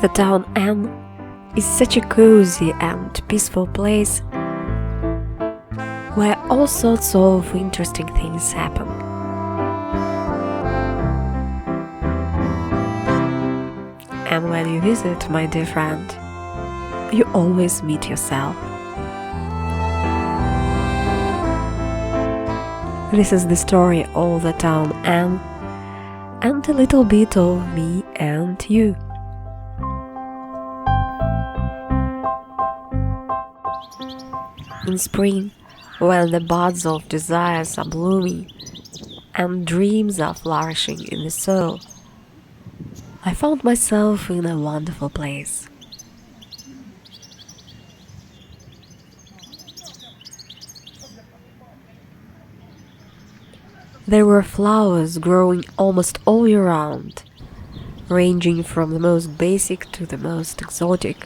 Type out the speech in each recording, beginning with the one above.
The town N is such a cozy and peaceful place where all sorts of interesting things happen. And when you visit, my dear friend, you always meet yourself. This is the story of the town N and a little bit of me and you. In spring, when the buds of desires are blooming and dreams are flourishing in the soul, I found myself in a wonderful place. There were flowers growing almost all year round, ranging from the most basic to the most exotic.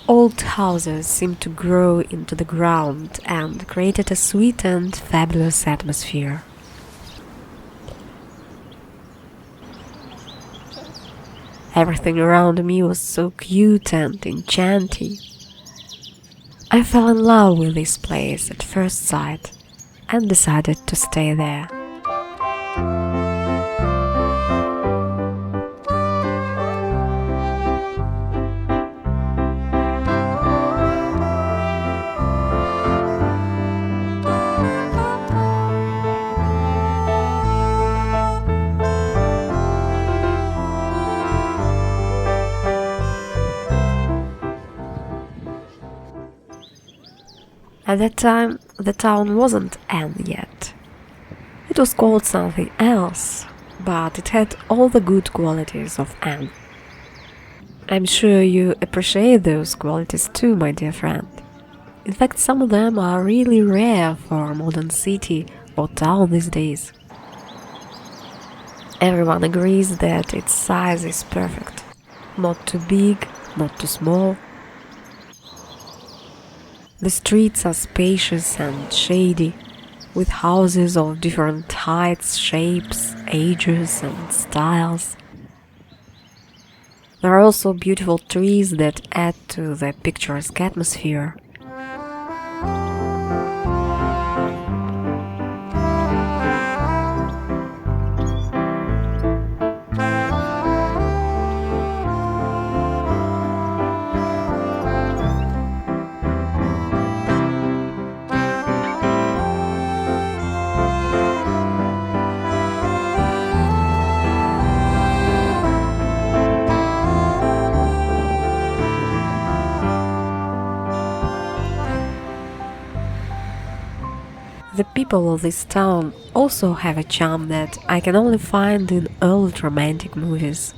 Old houses seemed to grow into the ground and created a sweet and fabulous atmosphere. Everything around me was so cute and enchanting. I fell in love with this place at first sight and decided to stay there. At that time, the town wasn't N yet. It was called something else, but it had all the good qualities of N. I'm sure you appreciate those qualities too, my dear friend. In fact, some of them are really rare for a modern city or town these days. Everyone agrees that its size is perfect. Not too big, not too small. The streets are spacious and shady, with houses of different heights, shapes, ages and styles. There are also beautiful trees that add to the picturesque atmosphere. The people of this town also have a charm that I can only find in old romantic movies.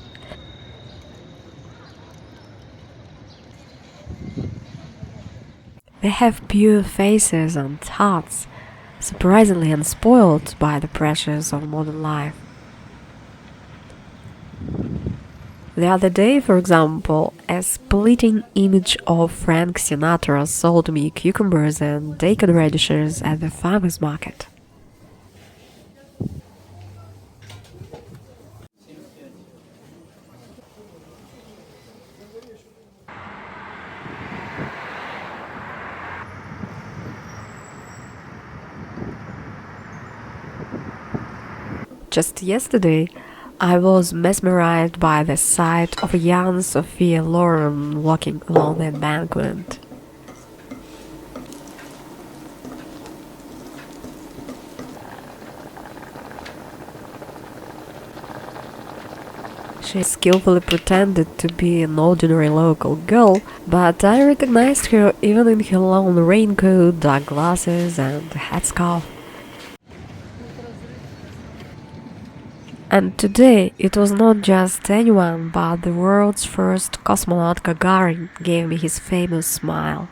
They have pure faces and hearts, surprisingly unspoiled by the pressures of modern life. The other day, for example, a splitting image of Frank Sinatra sold me cucumbers and daikon radishes at the farmer's market. Just yesterday, I was mesmerized by the sight of a young Sophia Loren walking along the embankment. She skillfully pretended to be an ordinary local girl, but I recognized her even in her long raincoat, dark glasses and headscarf. And today, it was not just anyone, but the world's first cosmonaut Gagarin gave me his famous smile.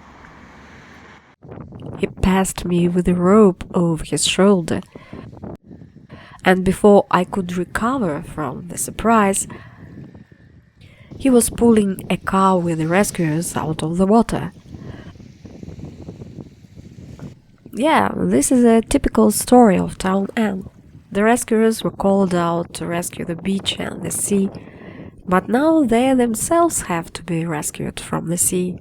He passed me with a rope over his shoulder, and before I could recover from the surprise, he was pulling a car with the rescuers out of the water. Yeah, this is a typical story of Town N. The rescuers were called out to rescue the beach and the sea, but now they themselves have to be rescued from the sea.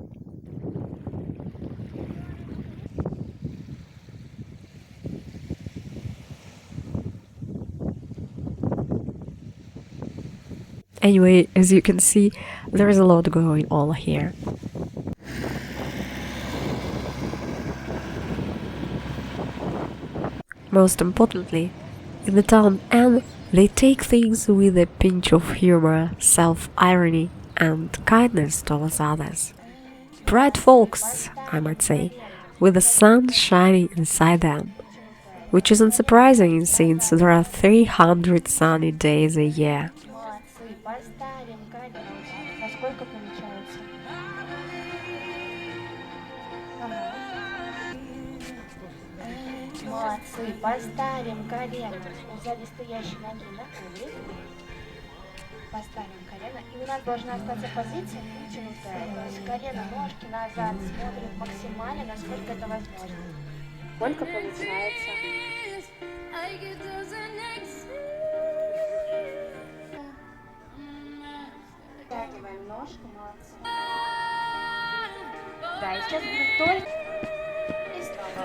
Anyway, as you can see, there is a lot going on here. Most importantly, in the town N, they take things with a pinch of humor, self-irony, and kindness towards others. Bright folks, I might say, with the sun shining inside them, which isn't surprising since there are 300 sunny days a year. Молодцы, поставим колено у сзади стоящей ноги на коврик. Поставим колено, и у нас должна остаться позиция вытянутая, то есть колено, ножки назад, смотрим максимально, насколько это возможно. Сколько получается? Втягиваем ножку, молодцы. Да, и сейчас будем только... И снова.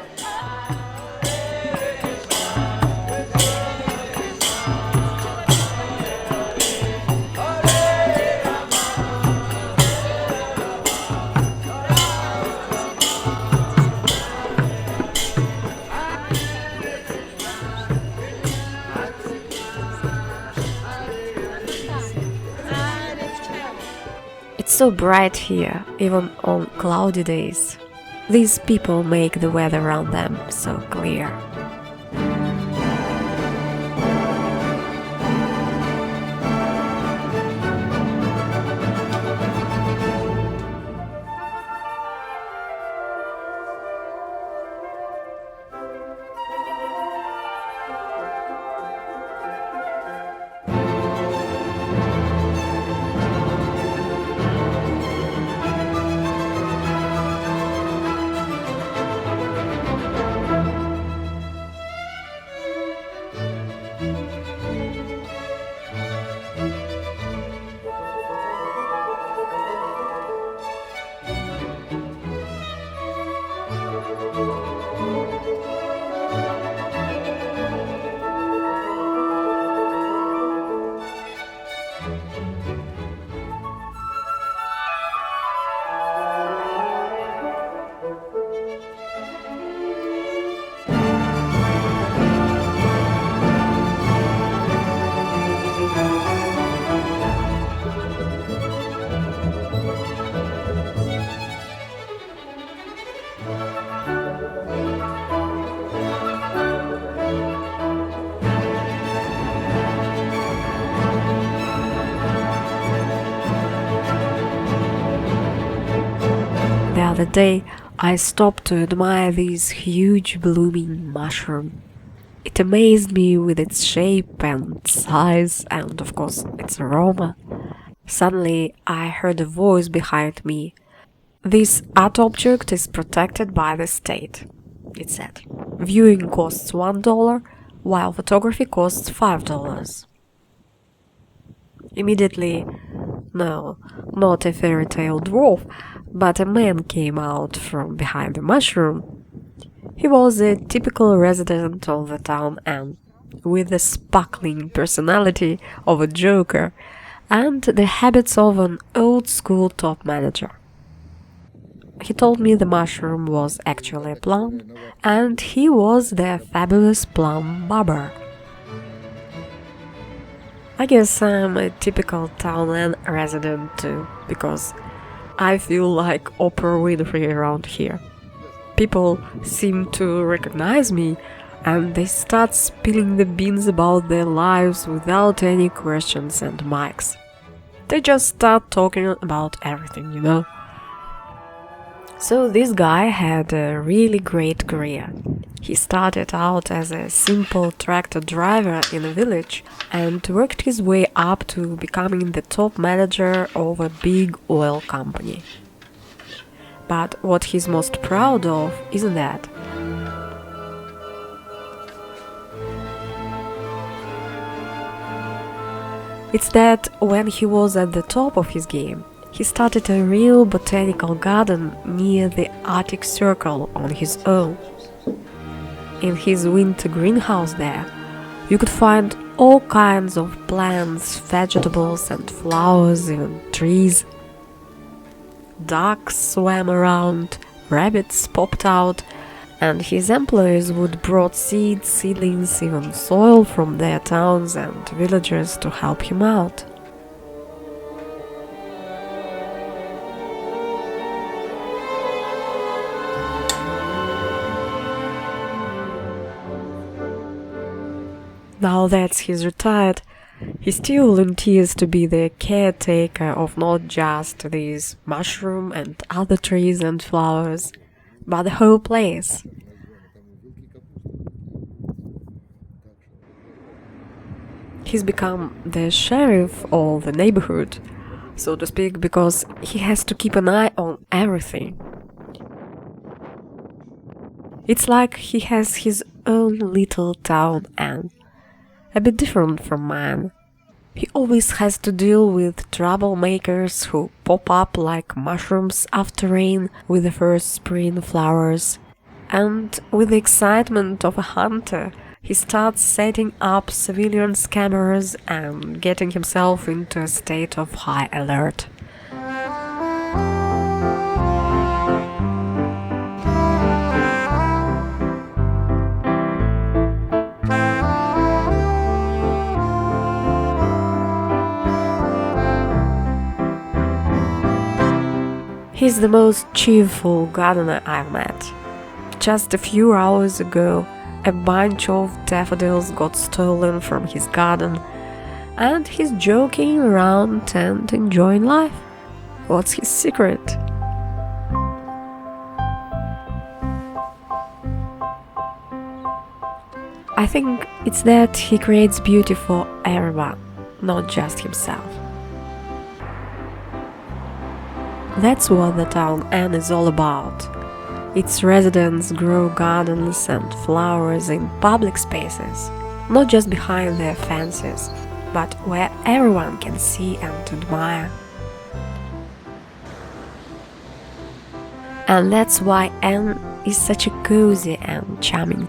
It's so bright here, even on cloudy days. These people make the weather around them so clear. The other day, I stopped to admire this huge blooming mushroom. It amazed me with its shape and size and, of course, its aroma. Suddenly, I heard a voice behind me. "This art object is protected by the state," it said. "Viewing costs $1, while photography costs $5. Immediately, no, not a fairy tale dwarf, but a man came out from behind the mushroom. He was a typical resident of the town N, with the sparkling personality of a joker and the habits of an old-school top manager. He told me the mushroom was actually a plum, and he was the fabulous Plum Barber. I guess I'm a typical town N resident too, because I feel like Oprah Winfrey around here. People seem to recognize me, and they start spilling the beans about their lives without any questions and mics. They just start talking about everything, you know. So this guy had a really great career. He started out as a simple tractor driver in a village and worked his way up to becoming the top manager of a big oil company. But what he's most proud of isn't that. It's that when he was at the top of his game, he started a real botanical garden near the Arctic Circle on his own. In his winter greenhouse there, you could find all kinds of plants, vegetables and flowers, even trees. Ducks swam around, rabbits popped out, and his employees would brought seeds, seedlings, even soil from their towns and villages to help him out. Now that he's retired, he still volunteers to be the caretaker of not just these mushroom and other trees and flowers, but the whole place. He's become the sheriff of the neighborhood, so to speak, because he has to keep an eye on everything. It's like he has his own little town and a bit different from mine. He always has to deal with troublemakers who pop up like mushrooms after rain with the first spring flowers. And with the excitement of a hunter, he starts setting up surveillance cameras and getting himself into a state of high alert. He's the most cheerful gardener I've met. Just a few hours ago, a bunch of daffodils got stolen from his garden, and he's joking around and enjoying life. What's his secret? I think it's that he creates beauty for everyone, not just himself. That's what the town N is all about. Its residents grow gardens and flowers in public spaces, not just behind their fences, but where everyone can see and admire. And that's why N is such a cozy and charming,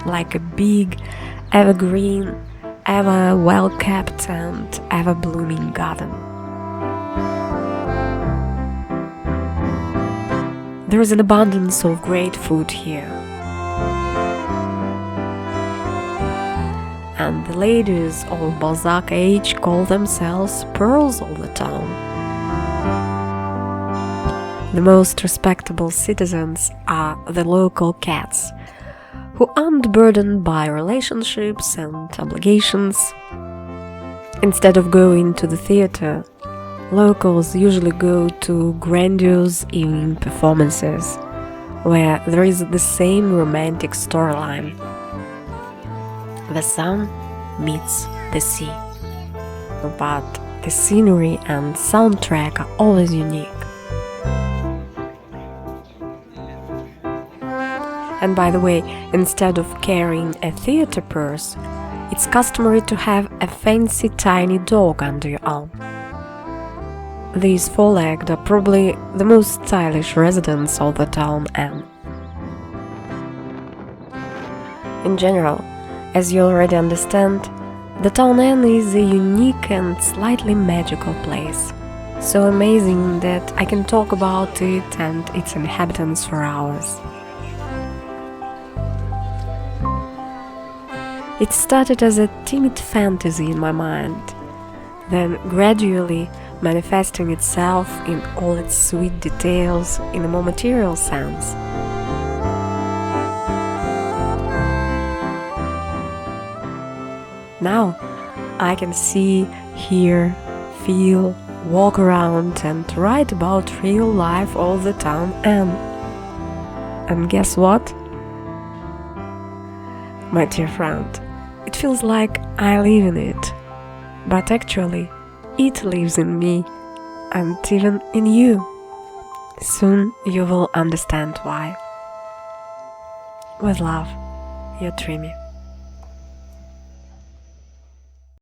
like a big, evergreen, ever well-kept and ever-blooming garden. There is an abundance of great food here. And the ladies of Balzac age call themselves pearls of the town. The most respectable citizens are the local cats, who aren't burdened by relationships and obligations. Instead of going to the theater, locals usually go to grandiose evening performances, where there is the same romantic storyline. The sun meets the sea, but the scenery and soundtrack are always unique. And by the way, instead of carrying a theater purse, it's customary to have a fancy tiny dog under your arm. These four-legged are probably the most stylish residents of the town N. In general, as you already understand, the town N is a unique and slightly magical place. So amazing that I can talk about it and its inhabitants for hours. It started as a timid fantasy in my mind, then gradually manifesting itself in all its sweet details in a more material sense. Now I can see, hear, feel, walk around and write about real life all the town N. And guess what? My dear friend, it feels like I live in it, but actually it lives in me and even in you. Soon you will understand why. With love, your Rimma.